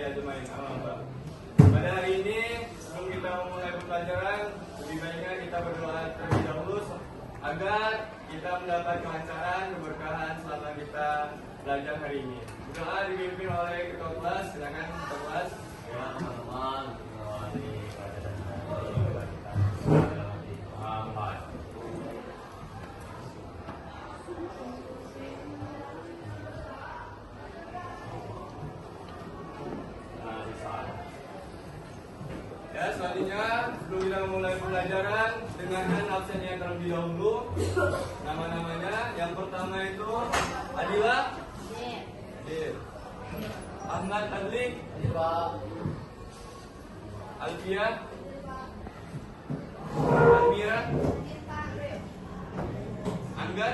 ya Jumain. Pada hari ini sebelum kita memulai pembelajaran, lebih baiknya kita berdoa terlebih dahulu agar kita mendapat kelancaran, keberkahan selama kita belajar hari ini. Doa dipimpin oleh ketua kelas. Silakan ketua kelas. Ya teman-teman, ya, selanjutnya sebelum kita memulai pembelajaran, dengarkan absennya terlebih dahulu. Nama-namanya, yang pertama itu Adila, Ahmad Adli, Alfia, Almira, Angga,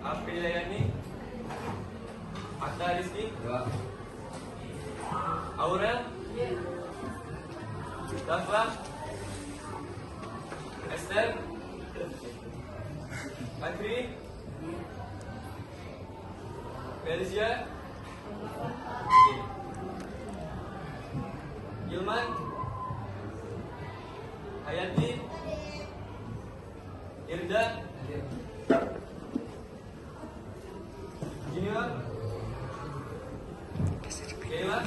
Apriliani, Akta Rizky, Aurel, Dafra, Esther, Adri, Felicia, Gilman, Hayati, Irda, Junior, Kayla,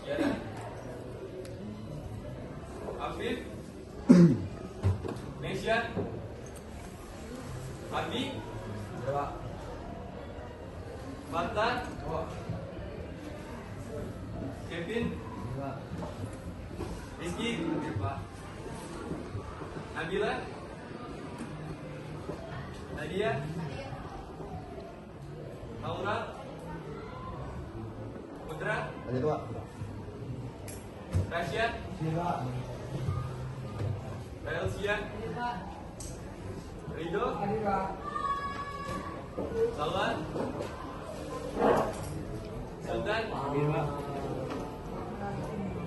Yana, Afif, Nesya, Adi, Mata, Kevin, Rizky, Nabila, Nadia, Laura, Putra, Rasya, Elsia, Rido, Salwan, Sultan,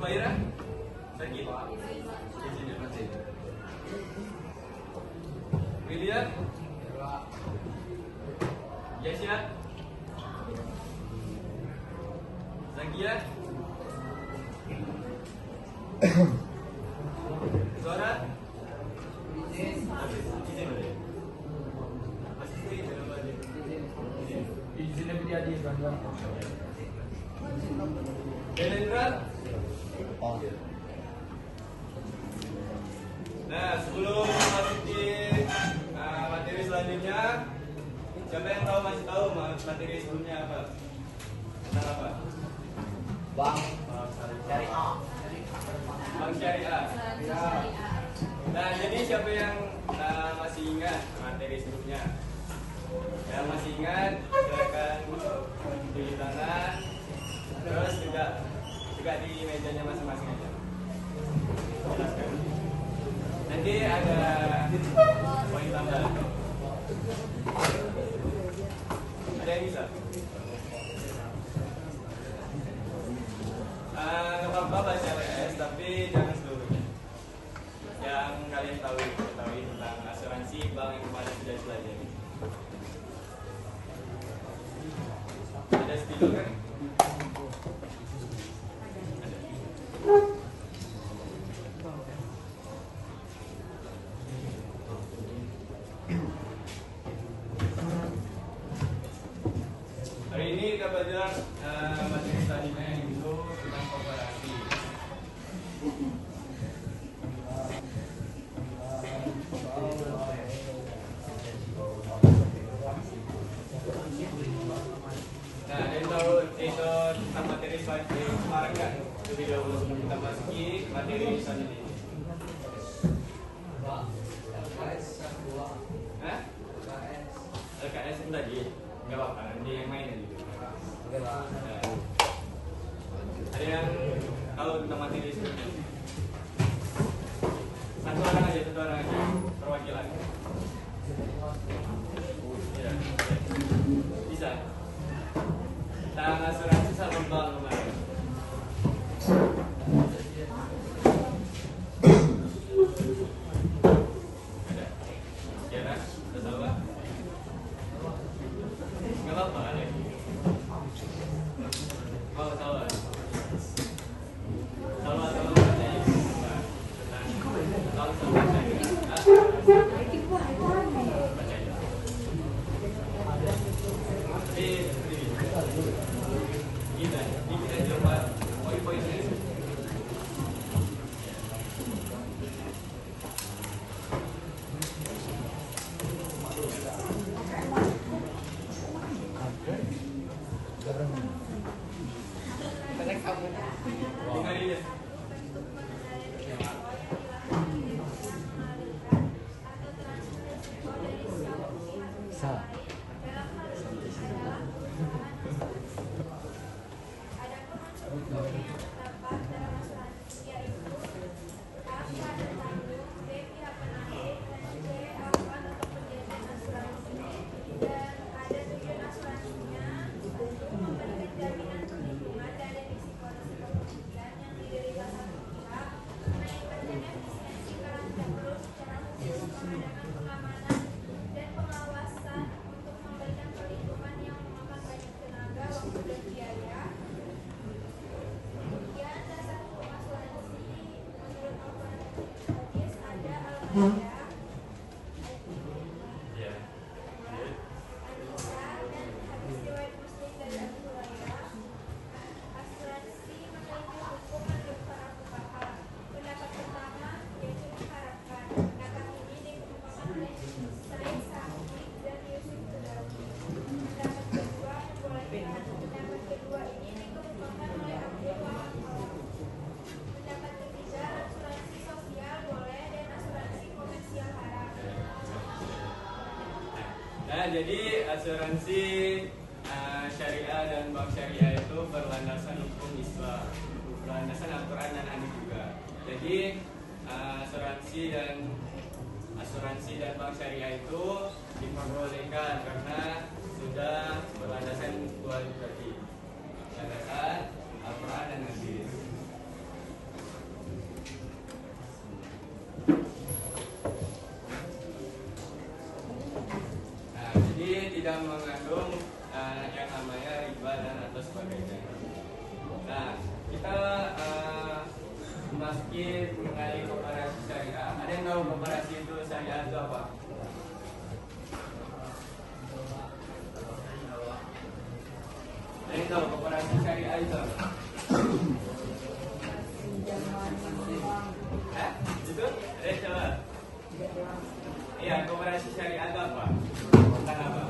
Faira, Sakit, William, Yasya, Zakia, Zora, Delendra. Nah, sebelum memasuki materi selanjutnya, siapa yang masih tahu materi sebelumnya apa? Tentang apa? Bang Syariah. Bang Syariah. Nah, jadi siapa yang masih ingat materi sebelumnya? Yang masih ingat, silakan cuci tangan. Terus juga di mejanya masing-masing aja. Jelaskan. Nanti ada poin tambahan. Ada yang bisa? Nggak apa-apa baca LS, tapi jangan seluruhnya. Yang kalian ketahui tentang asuransi bank yang kemarin sudah pelajari. Ada spidol kan? Hari ini kita belajar materi selanjutnya yaitu tentang korporasi. Nah, dari tahu itu tentang materi selanjutnya kemarin kan? Lebih dahulu sebelum kita masuki materi selanjutnya. Hah? LKS itu tadi nggak apa-apa, nanti yang main aja. Nah, ada yang tahu tentang materi sebelumnya? Satu orang aja perwakilan. Ya, bisa. Tentang asuransi sama bank kemarin. Ada? Ya, ada tahu nggak? Nggak apa-apa, ada. Ini kita coba poin-poinnya. Dengarin ya. Nah, jadi asuransi syariah dan bank syariah itu berlandasan hukum Islam, berlandasan Al-Quran dan hadis juga. Jadi asuransi dan bank syariah itu diperbolehkan karena sudah berlandasan dua tadi, berlandasan Al-Quran dan hadis. Tidak mengandung yang namanya riba dan atau sebagainya. Nah, kita memasuki mengenai koperasi syariah. Ada yang tahu koperasi itu syariah itu apa? Ada yang tahu koperasi syariah itu apa? Itu? Ada coba. Iya, koperasi syariah itu apa? Tentang apa?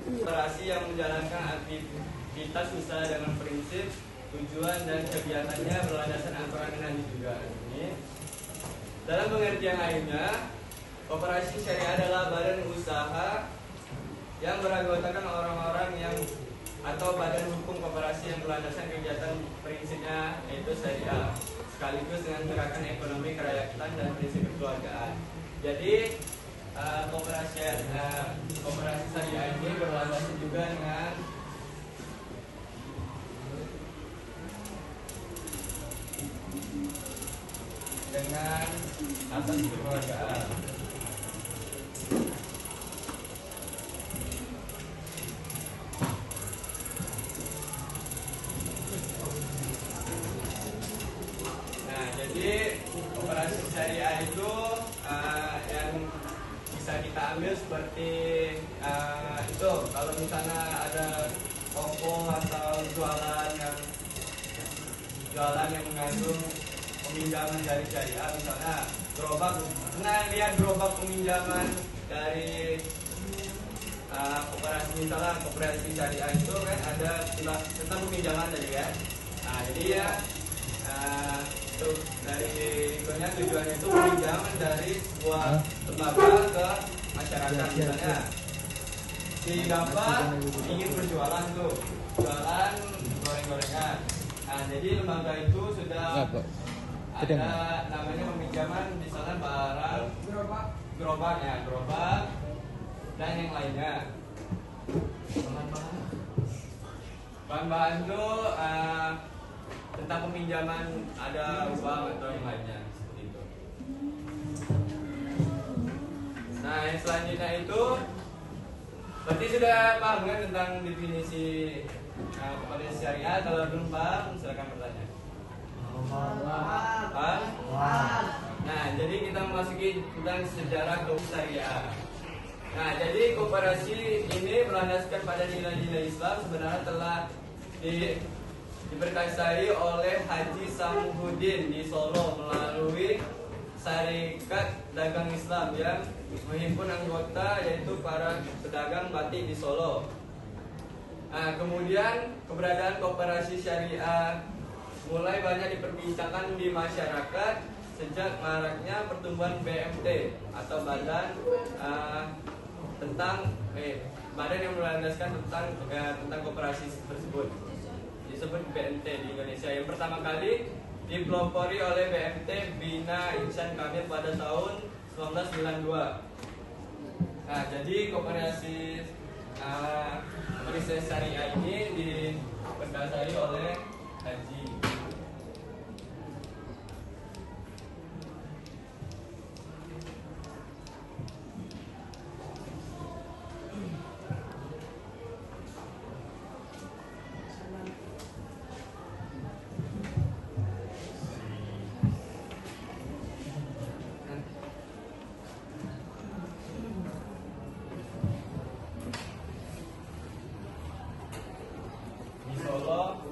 Koperasi yang menjalankan aktivitas usaha dengan prinsip, tujuan dan kegiatannya berlandaskan Al-Quran dan hadis juga. Ini. Dalam pengertian lainnya, koperasi syariah adalah badan usaha yang beranggotakan orang-orang yang atau badan hukum koperasi yang berlandaskan kegiatan prinsipnya yaitu syariah, sekaligus dengan gerakan ekonomi kerakyatan dan prinsip kekeluargaan. Jadi koperasi syariah ini berlandaskan juga dengan asas kekeluargaan. Nah, jadi koperasi syariah itu yang bisa kita ambil seperti itu. Kalau misalnya ada toko atau jualan yang mengandung peminjaman dari syariah, misalnya gerobak. Pernah lihat gerobak peminjaman dari koperasi, misalnya koperasi syariah itu kan ada tentang peminjaman tadi kan. Nah, jadi ya dari tujuannya itu peminjaman dari sebuah lembaga ke masyarakat. Misalnya si Gamba ingin berjualan tuh, jualan goreng-gorengan. Nah, jadi lembaga itu sudah ada namanya peminjaman, misalnya barang gerobak dan yang lainnya. Bahan-bahan itu tentang peminjaman, ada uang atau yang lainnya seperti itu. Nah, yang selanjutnya itu berarti sudah paham kan tentang definisi koperasi syariah? Kalau belum paham, silakan bertanya. Paham? Nah, jadi kita memasuki tentang sejarah hukum syariah. Nah, jadi koperasi ini berlandaskan pada nilai-nilai Islam sebenarnya telah diperkasai oleh Haji Samuddin di Solo melalui Syarikat Dagang Islam yang menghimpun anggota yaitu para pedagang batik di Solo. Nah, kemudian keberadaan koperasi syariah mulai banyak diperbincangkan di masyarakat sejak maraknya pertumbuhan BMT atau badan yang berlandaskan tentang koperasi tersebut, disebut BMT di Indonesia. Yang pertama kali dipelopori oleh BMT Bina Ihsan Kamil pada tahun 1992. Nah, jadi koperasi syariah ini didasari oleh Haji. Di Solo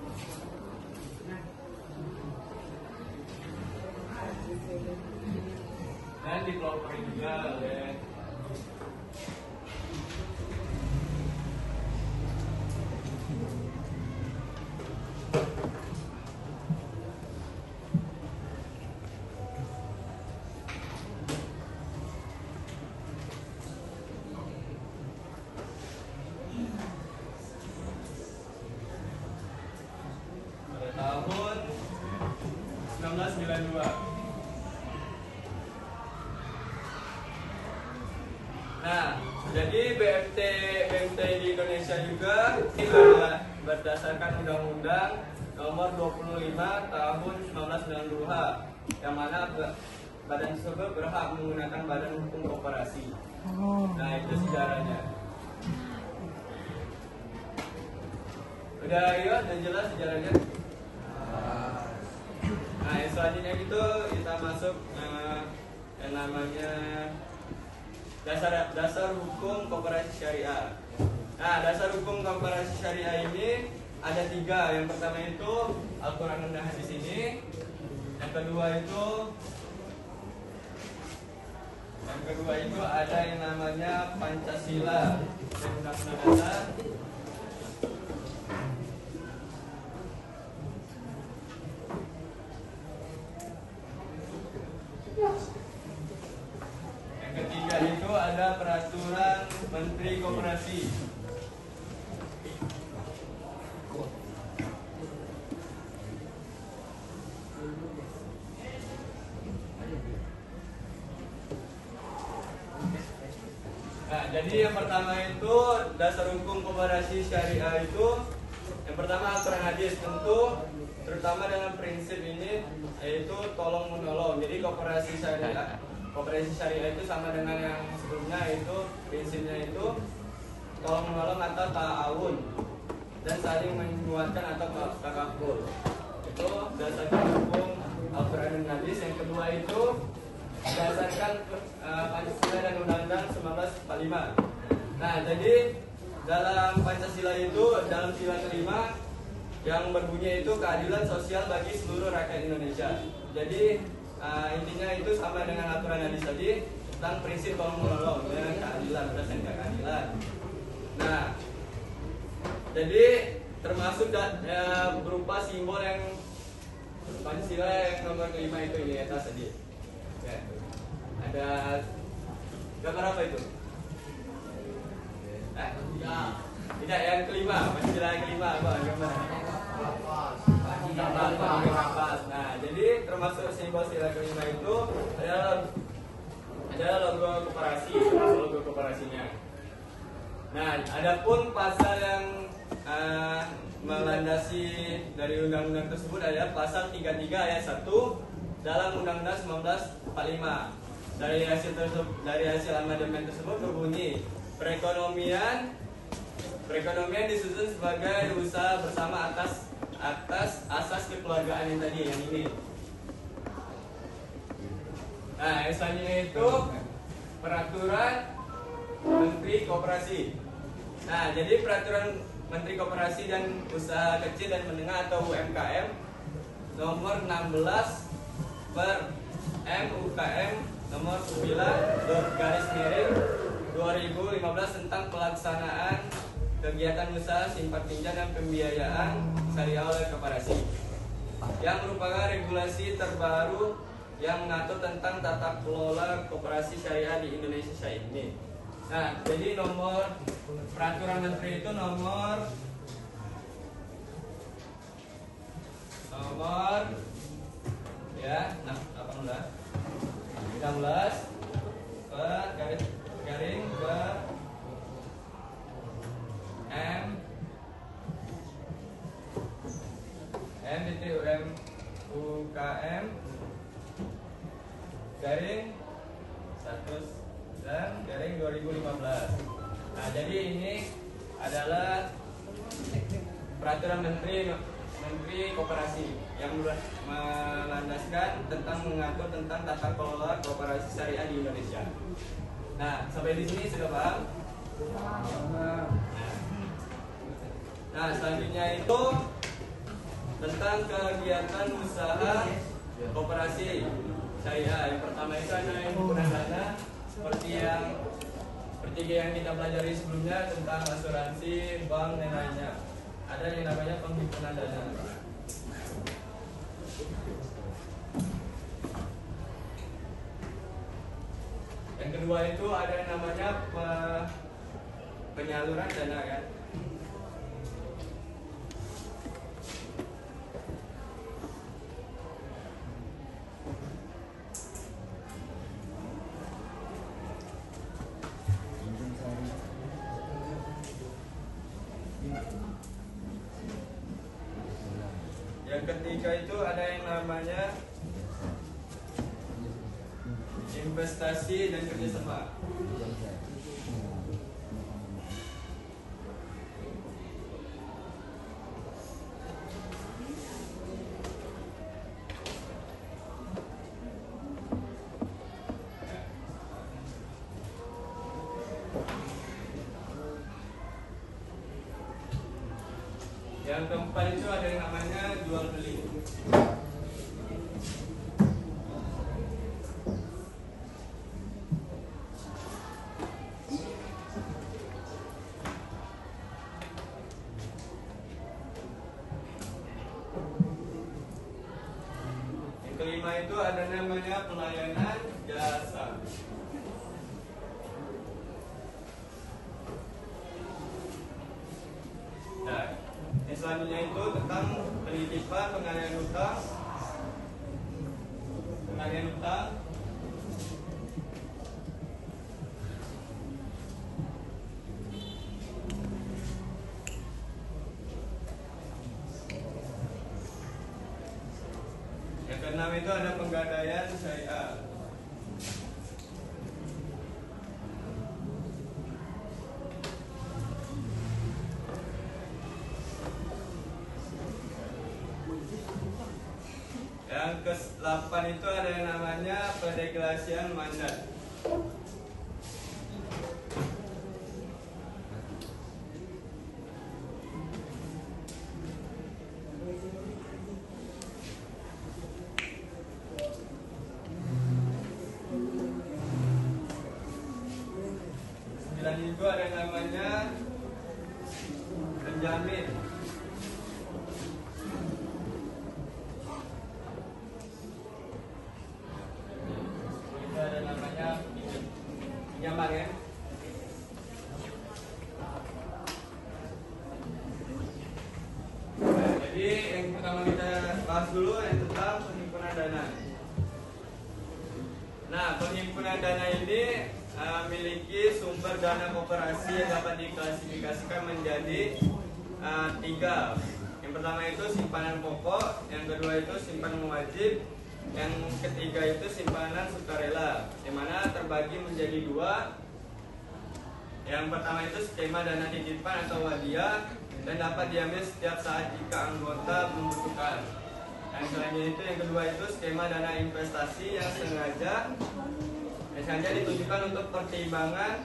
dan dipelopori juga oleh pada tahun 1992. Nah, jadi BMT di Indonesia juga ini adalah berdasarkan Undang-Undang Nomor 25 Tahun 1990 yang mana badan tersebut berhak menggunakan badan hukum koperasi. Nah, itu sejarahnya. Udah jelas sejarahnya. Nah, yang selanjutnya itu kita masuk yang namanya dasar hukum koperasi syariah. Nah, dasar hukum koperasi syariah ini ada 3. Yang pertama itu Al-Quran dan Hadis ini. Yang kedua itu ada yang namanya Pancasila dan Undang-Undang Dasar. Yang ketiga itu ada Peraturan Menteri Koperasi. Nah, jadi yang pertama itu dasar hukum koperasi syariah itu yang pertama Al-Quran Hadis, tentu terutama dengan prinsip ini yaitu tolong menolong. Jadi koperasi syariah itu sama dengan yang sebelumnya, itu prinsipnya itu tolong menolong atau ta'awun dan saling menguatkan atau takaful. Itu dasarkan hukum Al-Quran dan Hadis. Yang kedua itu berdasarkan Pancasila dan Undang-Undang 1945. Nah, jadi dalam Pancasila itu dalam sila kelima yang berbunyi itu keadilan sosial bagi seluruh rakyat Indonesia. Jadi intinya itu sama dengan aturan hadis tadi tentang prinsip tolong menolong dengan keadilan, berdasarkan keadilan. Nah, jadi termasuk berupa simbol yang Pancasila yang nomor kelima itu ini atas tadi. Ya, ada gambar apa itu? Tidak, yang kelima, Pancasila yang kelima apa gambar? Kapas. Nah, jadi termasuk simbol sila kelima itu adalah logo koperasi, logo koperasinya. Nah, adapun pasal yang melandasi dari undang-undang tersebut adalah pasal 33 ayat 1 dalam Undang-Undang 1945. Dari hasil amandemen tersebut berbunyi, perekonomian disusun sebagai usaha bersama atas asas kekeluargaan yang tadi, yang ini. Nah, yang selanjutnya itu peraturan Menteri Koperasi. Nah, jadi peraturan Menteri Koperasi dan Usaha Kecil dan Menengah atau UMKM nomor 16 per MUKM nomor 9/2015 tentang pelaksanaan kegiatan usaha simpan pinjam dan pembiayaan syariah oleh koperasi, yang merupakan regulasi terbaru yang mengatur tentang tata kelola koperasi syariah di Indonesia ini. Nah, jadi nomor peraturan menteri itu nomor ya, 16 per garing ber UKM garing 1 dan garing 2015. Nah, jadi ini adalah peraturan menteri koperasi yang melandaskan tentang mengatur tentang tata kelola koperasi syariah di Indonesia. Nah, sampai di sini sudah paham? Nah, selanjutnya itu tentang kegiatan usaha koperasi syariah. Yang pertama itu ada yang menggunakan dana seperti yang kita pelajari sebelumnya tentang asuransi, bank dan lainnya. Ada yang namanya penghimpunan dana. Yang kedua itu ada yang namanya penyaluran dana kan. Yang ketiga itu ada yang namanya investasi dan kerjasama. Yang keempat itu ada yang namanya jual beli. Yang kelima itu ada namanya pelayanan jasa. Nah, yang selanjutnya itu tentang penitipan, pengalihan utang, yang keenam itu ada penggadaian syariah. Yang ke-8 itu ada yang namanya pendegradasian mandat. Dan itu ada yang namanya penjamin. Itu ada namanya pinjaman ya. Nah, jadi yang pertama kita bahas dulu yang tentang penghimpunan dana. Nah, penghimpunan dana ini memiliki sumber dana koperasi yang dapat diklasifikasikan menjadi 3. Yang pertama itu simpanan pokok, yang kedua itu simpanan wajib, yang ketiga itu simpanan sukarela, yang mana terbagi menjadi 2. Yang pertama itu skema dana titipan atau hadiah dan dapat diambil setiap saat jika anggota membutuhkan. Yang selanjutnya itu yang kedua itu skema dana investasi yang sengaja ditujukan untuk pertimbangan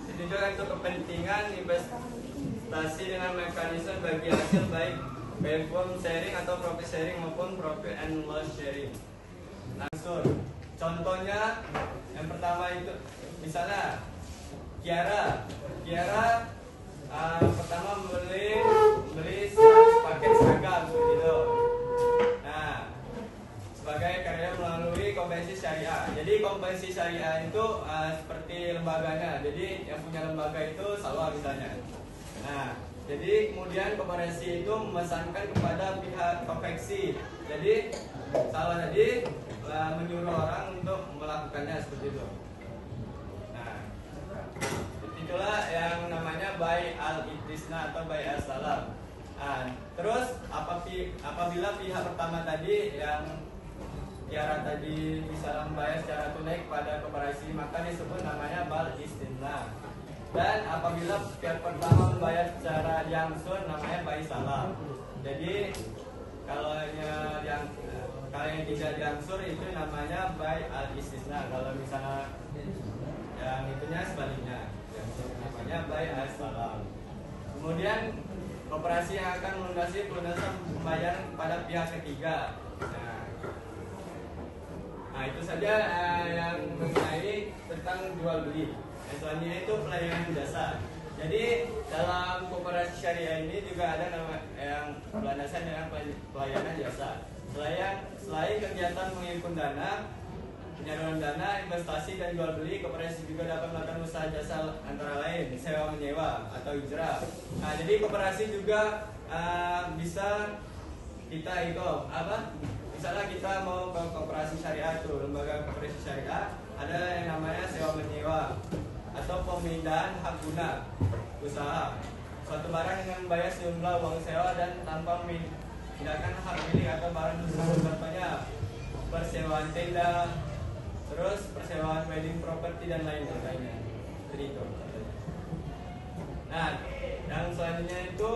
ditujukan untuk kepentingan investasi dengan mekanisme bagi hasil baik perform sharing atau profit sharing maupun profit and loss sharing. Langsung, contohnya yang pertama itu misalnya Kiara pertama beli 100 paket seragam gitu. Nah, sebagai karya melalui kompensi syariah. Jadi kompensi syariah itu seperti lembaganya. Jadi yang punya lembaga itu Salwa misalnya. Nah, jadi kemudian koperasi itu memesankan kepada pihak konveksi. Jadi Salwa tadi menyuruh orang untuk melakukannya seperti itu. Nah, itulah yang namanya buy al-ittisna atau buy al-salam. Nah, terus apabila pihak pertama tadi yang Kiara tadi bisa membayar secara tunai kepada koperasi, maka disebut namanya bal istinna. Dan apabila pihak pertama membayar secara langsung namanya buy salam. Jadi kalau yang tidak diangsur itu namanya buy al istisna. Kalau misalnya yang itunya sebaliknya, yang namanya buy al salam. Kemudian koperasi yang akan melunasi pelunasan pembayaran kepada pihak ketiga. Nah itu saja yang mengenai tentang jual beli. Yang selanjutnya itu pelayanan jasa. Jadi dalam koperasi syariah ini juga ada nama yang berlandasan dengan pelayanan jasa. Selain kegiatan menghimpun dana, penyaluran dana, investasi dan jual beli, koperasi juga dapat melakukan usaha jasa antara lain sewa menyewa atau ijrah. Nah jadi koperasi juga bisa kita itu apa? Misalnya kita mau ke koperasi syariah tuh, lembaga koperasi syariah, ada yang namanya sewa menyewa atau pemindahan hak guna usaha. Suatu barang dengan membayar sejumlah uang sewa dan tanpa memindahkan hak milik atau barang tersebut, contohnya persewaan tenda, terus persewaan wedding property dan lain-lainnya. Jadi itu. Nah, yang selanjutnya itu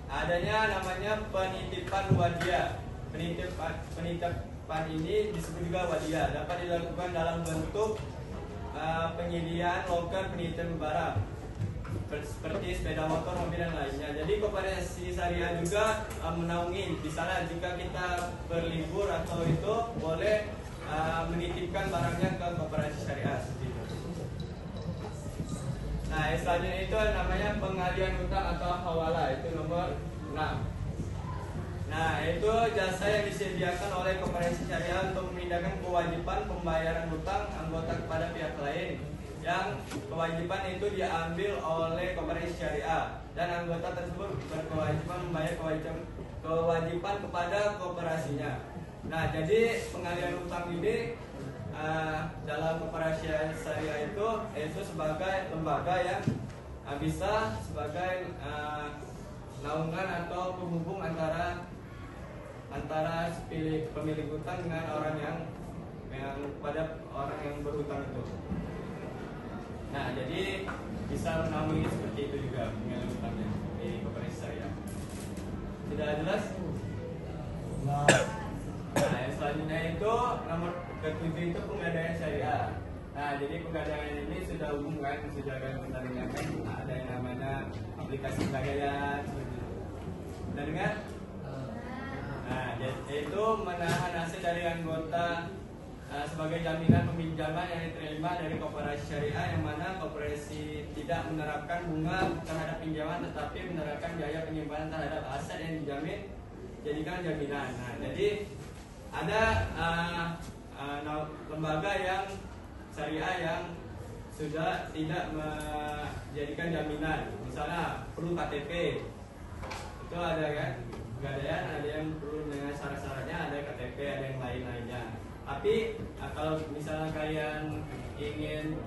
adanya namanya penitipan wadiah. Penitipan ini disebut juga wadiah, dapat dilakukan dalam bentuk penyediaan loker penitipan barang seperti sepeda motor, mobil dan lainnya. Jadi koperasi syariah juga menaungi, misalnya jika kita berlibur atau itu boleh menitipkan barangnya ke koperasi syariah seperti itu. Nah, selanjutnya itu namanya pengalihan hutang atau hawala, itu nomor 6. Nah, itu jasa yang disediakan oleh koperasi syariah untuk memindahkan kewajiban pembayaran hutang anggota kepada pihak lain, yang kewajiban itu diambil oleh koperasi syariah dan anggota tersebut berkewajiban membayar kewajiban kepada koperasinya. Nah, jadi pengalihan hutang ini dalam koperasi syariah itu sebagai lembaga yang bisa sebagai naungan atau penghubung antara pemilik hutang dengan orang yang pada orang yang berhutang itu. Nah, jadi bisa menaungi seperti itu juga pengalihan hutangnya di koperasi syariah. Tidak jelas? Nah, yang selanjutnya itu nomor ke-7 itu penggadaian syariah. Nah, jadi penggadaian ini sudah umum kan, sudah ada yang kan, ada yang namanya aplikasi penggadaian seperti itu. Sudah dengar? Nah, yaitu menahan hasil dari anggota sebagai jaminan peminjaman yang diterima dari koperasi syariah, yang mana koperasi tidak menerapkan bunga terhadap pinjaman tetapi menerapkan biaya penyimpanan terhadap aset yang dijamin jadikan jaminan. Nah, jadi ada lembaga yang syariah yang sudah tidak menjadikan jaminan, misalnya perlu KTP, itu ada kan, pegadaian ada yang perlu dengan syarat-syaratnya, ada KTP, ada yang lain-lainnya. Tapi kalau misalnya kalian ingin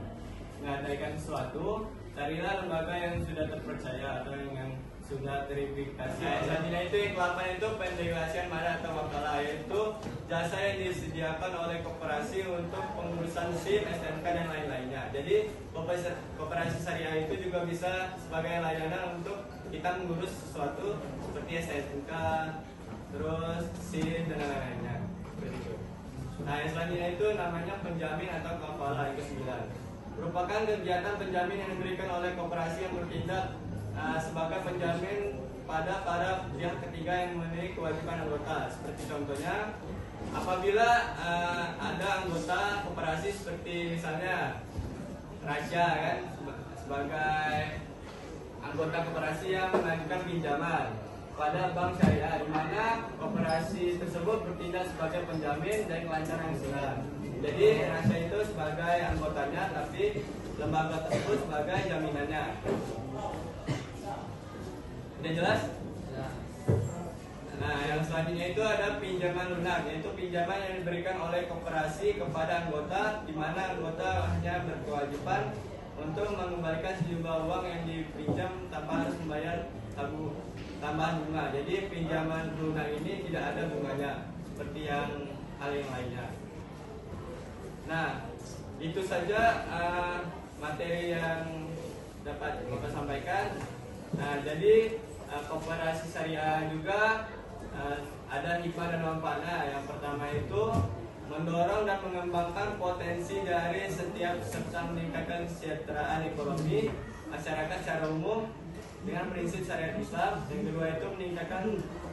mengadakan sesuatu, carilah lembaga yang sudah terpercaya atau yang sudah verifikasi. Selanjutnya itu yang ke-8 itu pendelegasian mana atau wakalah, yaitu jasa yang disediakan oleh koperasi untuk pengurusan SIM, STNK dan lain-lainnya. Jadi koperasi syariah itu juga bisa sebagai layanan untuk kita mengurus sesuatu seperti STNK, terus SIM dan lain-lainnya. Nah, yang selanjutnya itu namanya penjamin atau kafalah yang ke-9. merupakan kegiatan penjamin yang diberikan oleh koperasi yang bertindak sebagai penjamin pada para pihak ketiga yang memenuhi kewajiban anggota. Seperti contohnya, apabila ada anggota koperasi seperti misalnya Rasya kan, sebagai anggota koperasi yang mengajukan pinjaman pada bank syariah, di mana koperasi tersebut bertindak sebagai penjamin dan kelancaran usaha. Jadi Rasya itu sebagai anggotanya, tapi lembaga tersebut sebagai jaminannya. Udah jelas? Nah, yang selanjutnya itu ada pinjaman lunak, yaitu pinjaman yang diberikan oleh koperasi kepada anggota, di mana anggota hanya berkewajiban untuk mengembalikan sejumlah uang yang dipinjam tanpa harus membayar tambahan bunga. Jadi pinjaman lunak ini tidak ada bunganya seperti yang hal yang lainnya. Nah, itu saja materi yang dapat Bapak sampaikan. Nah, jadi koperasi syariah juga ada hikmah dan manfaatnya. Yang pertama itu mendorong dan mengembangkan potensi dari setiap serta meningkatkan kesejahteraan ekonomi masyarakat secara umum dengan prinsip syariat Islam. Yang kedua itu meningkatkan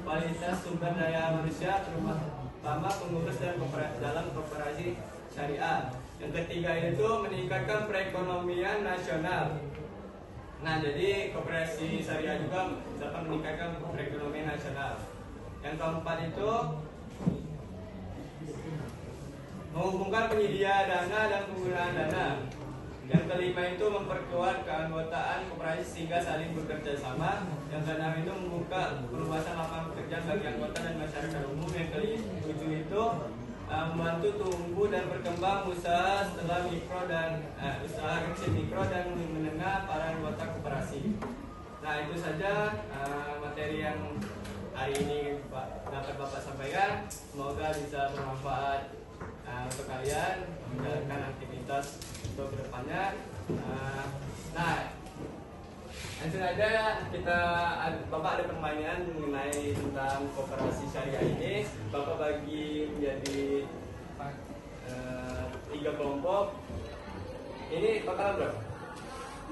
kualitas sumber daya manusia, terutama pengurus dan dalam koperasi syariah. Yang ketiga itu meningkatkan perekonomian nasional. Nah, jadi koperasi syariah juga dapat meningkatkan perekonomian nasional. Yang keempat itu menghubungkan penyedia dana dan penggunaan dana. Yang kelima itu memperkuat keanggotaan koperasi sehingga saling bekerja sama. Yang keenam itu membuka peluasan lapangan pekerjaan bagi anggota dan masyarakat umum. Yang ketujuh itu membantu tumbuh dan berkembang usaha setelah usaha kecil mikro dan menengah para anggota koperasi. Nah, itu saja materi yang hari ini dapat Bapak sampaikan. Semoga bisa bermanfaat untuk kalian menjalankan aktivitas untuk kedepannya. Nah, langsung aja Bapak ada pertanyaan mengenai tentang koperasi syariah ini. Bapak bagi menjadi 3 kelompok. Ini total berapa?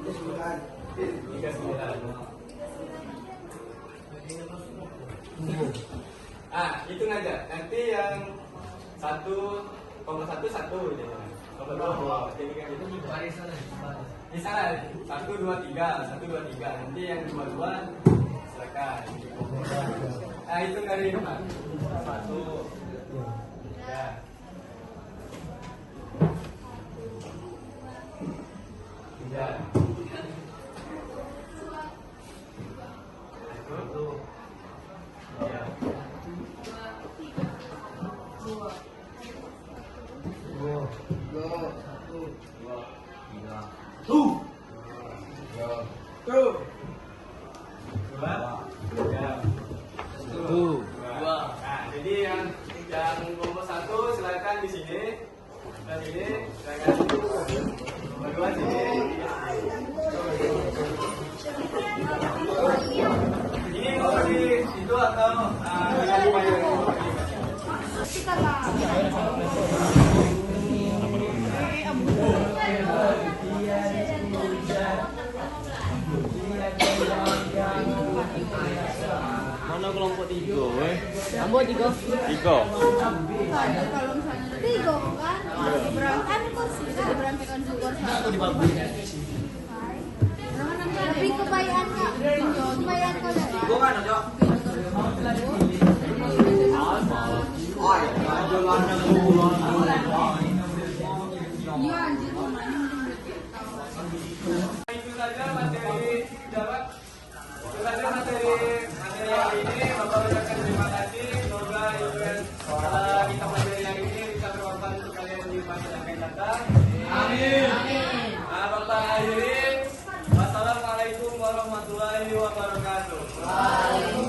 39. Hitung aja. Nanti yang 1,1 gitu. Jadi kan itu di sana 1, 2, 3. Nanti yang 2 silakan. Itu dari depan. 1, 3, 3. Jadi yang nomor 1 silakan di sini. Dan ini silakan. Nomor 2 sini. Ini mau di itu atau yang Mana kelompok 3? Kelompok 3. Kalau misalnya 3 kan, berangkat kursi kan, berangkat juga kursi. Tapi kebayaan kak, kebayaan kau dah. Tiga kan ada. Iya anjir pemain. Itu saja materi jawab. Itu saja materi hari ini. Bapak ucapkan terima kasih. Semoga setelah kita materi yang ini bisa bermanfaat untuk kalian di masa yang akan datang. Amin. Bapak akhiri. Wassalamualaikum warahmatullahi wabarakatuh.